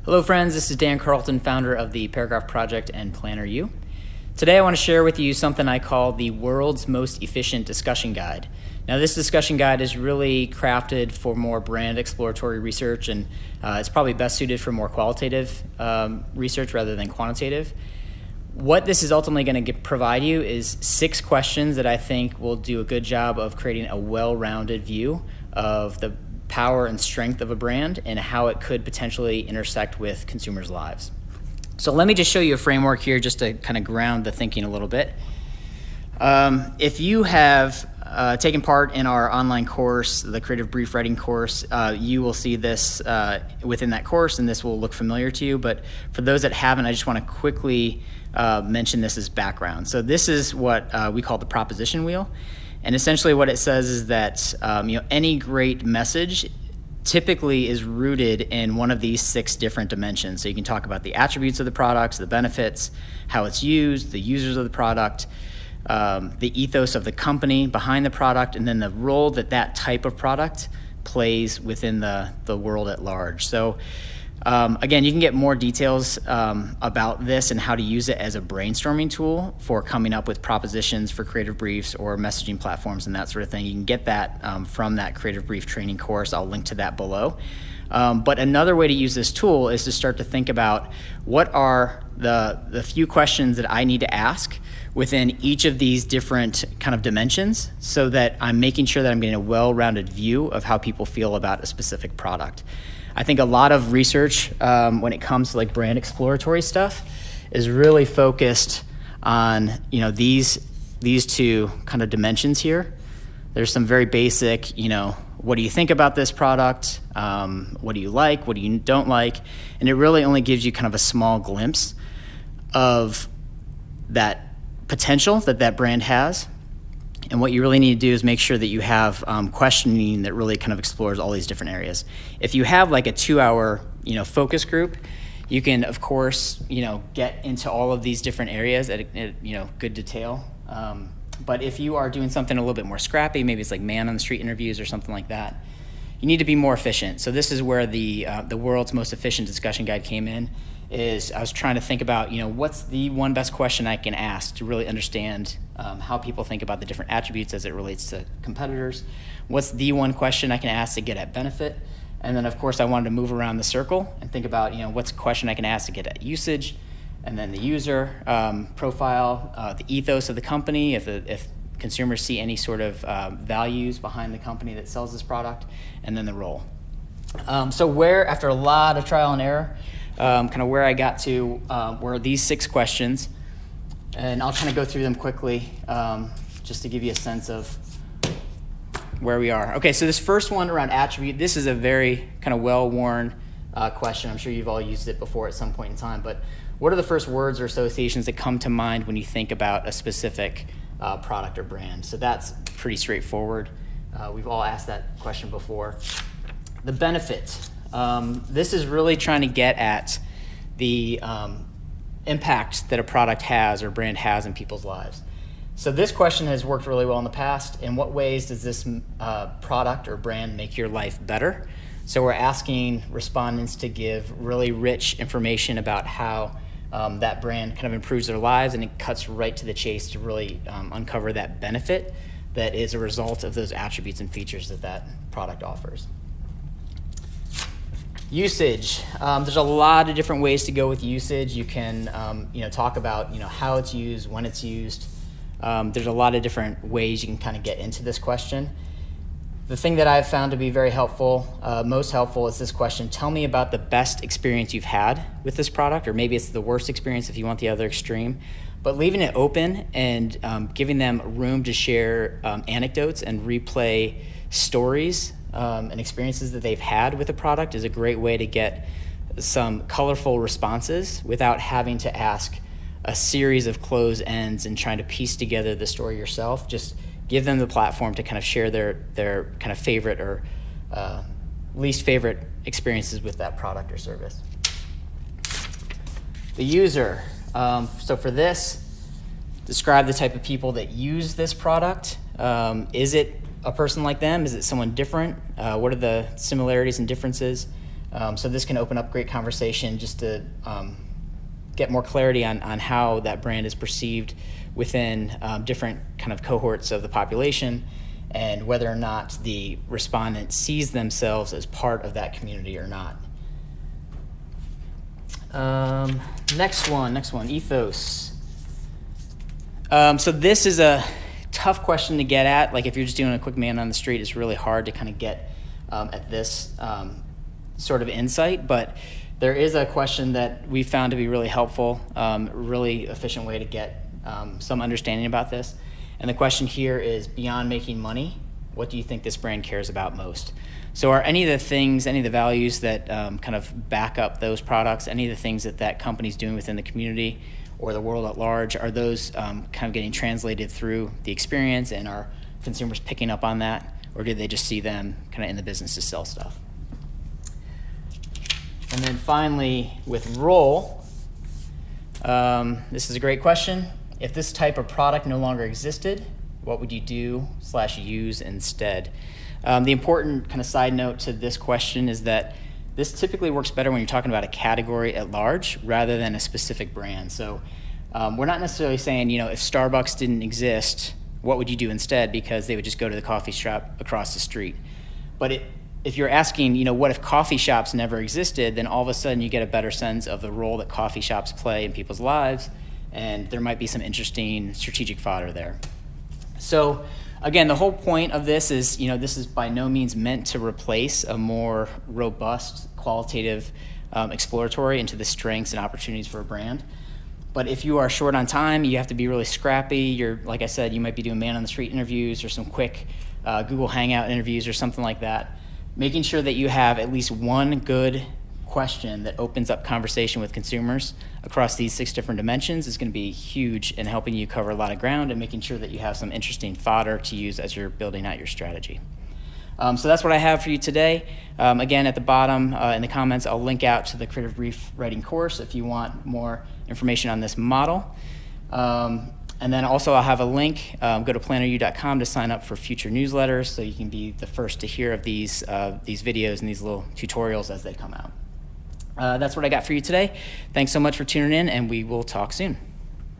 Hello friends, this is Dan Carlton, founder of the Paragraph Project and Planner U. Today I want to share with you something I call the world's most efficient discussion guide. Now this discussion guide is really crafted for more brand exploratory research, and it's probably best suited for more qualitative research rather than quantitative. What this is ultimately going to provide you is 6 questions that I think will do a good job of creating a well-rounded view of the power and strength of a brand and how it could potentially intersect with consumers' lives. So let me just show you a framework here just to kind of ground the thinking a little bit. If you have taken part in our online course, the Creative Brief Writing course, you will see this within that course, and this will look familiar to you. But for those that haven't, I just want to quickly mention this as background. So this is what we call the proposition wheel. And essentially what it says is that any great message typically is rooted in one of these 6 different dimensions. So you can talk about the attributes of the products, the benefits, how it's used, the users of the product, the ethos of the company behind the product, and then the role that that type of product plays within the world at large. So again, you can get more details about this and how to use it as a brainstorming tool for coming up with propositions for creative briefs or messaging platforms and that sort of thing. You can get that from that Creative Brief training course. I'll link to that below. But another way to use this tool is to start to think about what are the few questions that I need to ask within each of these different kind of dimensions so that I'm making sure that I'm getting a well-rounded view of how people feel about a specific product. I think a lot of research when it comes to like brand exploratory stuff is really focused on these 2 kind of dimensions here. There's some very basic, what do you think about this product? What do you like? What do you don't like? And it really only gives you kind of a small glimpse of that potential that that brand has. And what you really need to do is make sure that you have questioning that really kind of explores all these different areas. If you have like a 2-hour, focus group, you can of course, get into all of these different areas at good detail. But if you are doing something a little bit more scrappy, maybe it's like man on the street interviews or something like that, you need to be more efficient. So this is where the world's most efficient discussion guide came in. Is I was trying to think about, what's the one best question I can ask to really understand how people think about the different attributes as it relates to competitors. What's the one question I can ask to get at benefit? And then, of course, I wanted to move around the circle and think about, what's a question I can ask to get at usage, and then the user profile, the ethos of the company, if consumers see any sort of values behind the company that sells this product, and then the role. So after a lot of trial and error, kind of where I got to were these 6 questions, and I'll kind of go through them quickly just to give you a sense of where we are. Okay, so this first one around attribute, this is a very kind of well-worn question. I'm sure you've all used it before at some point in time, but what are the first words or associations that come to mind when you think about a specific product or brand? So that's pretty straightforward. We've all asked that question before. The benefit. This is really trying to get at the impact that a product has or brand has in people's lives. So this question has worked really well in the past. In what ways does this product or brand make your life better? So we're asking respondents to give really rich information about how that brand kind of improves their lives, and it cuts right to the chase to really uncover that benefit that is a result of those attributes and features that that product offers. Usage. There's a lot of different ways to go with usage. You can talk about how it's used, when it's used. There's a lot of different ways you can kind of get into this question. The thing that I've found to be very helpful, most helpful, is this question: tell me about the best experience you've had with this product, or maybe it's the worst experience if you want the other extreme. But leaving it open and giving them room to share anecdotes and replay stories and experiences that they've had with a product is a great way to get some colorful responses without having to ask a series of closed ends and trying to piece together the story yourself. Just give them the platform to kind of share their kind of favorite or least favorite experiences with that product or service. The user. So for this, describe the type of people that use this product. Is it a person like them? Is it someone different? What are the similarities and differences? So this can open up great conversation just to get more clarity on how that brand is perceived within different kind of cohorts of the population, and whether or not the respondent sees themselves as part of that community or not. Next one, ethos. So this is a tough question to get at. Like if you're just doing a quick man on the street, it's really hard to kind of get at this sort of insight, but there is a question that we found to be really helpful, really efficient way to get some understanding about this. And the question here is, beyond making money, what do you think this brand cares about most? So are any of the things, any of the values that kind of back up those products, any of the things that that company's doing within the community or the world at large, are those kind of getting translated through the experience, and are consumers picking up on that? Or do they just see them kind of in the business to sell stuff? And then finally, with role, this is a great question. If this type of product no longer existed, what would you do/use instead? The important kind of side note to this question is that this typically works better when you're talking about a category at large rather than a specific brand. So we're not necessarily saying, if Starbucks didn't exist, what would you do instead? Because they would just go to the coffee shop across the street. But if you're asking, what if coffee shops never existed, then all of a sudden you get a better sense of the role that coffee shops play in people's lives, and there might be some interesting strategic fodder there. So again, the whole point of this is, this is by no means meant to replace a more robust, qualitative, exploratory into the strengths and opportunities for a brand. But if you are short on time, you have to be really scrappy. Like I said, you might be doing man-on-the-street interviews or some quick Google Hangout interviews or something like that. Making sure that you have at least one good question that opens up conversation with consumers across these 6 different dimensions is going to be huge in helping you cover a lot of ground and making sure that you have some interesting fodder to use as you're building out your strategy. So that's what I have for you today. Again, at the bottom in the comments, I'll link out to the Creative Brief Writing course if you want more information on this model. And then also I'll have a link. Go to planneru.com to sign up for future newsletters so you can be the first to hear of these videos and these little tutorials as they come out. That's what I got for you today. Thanks so much for tuning in, and we will talk soon.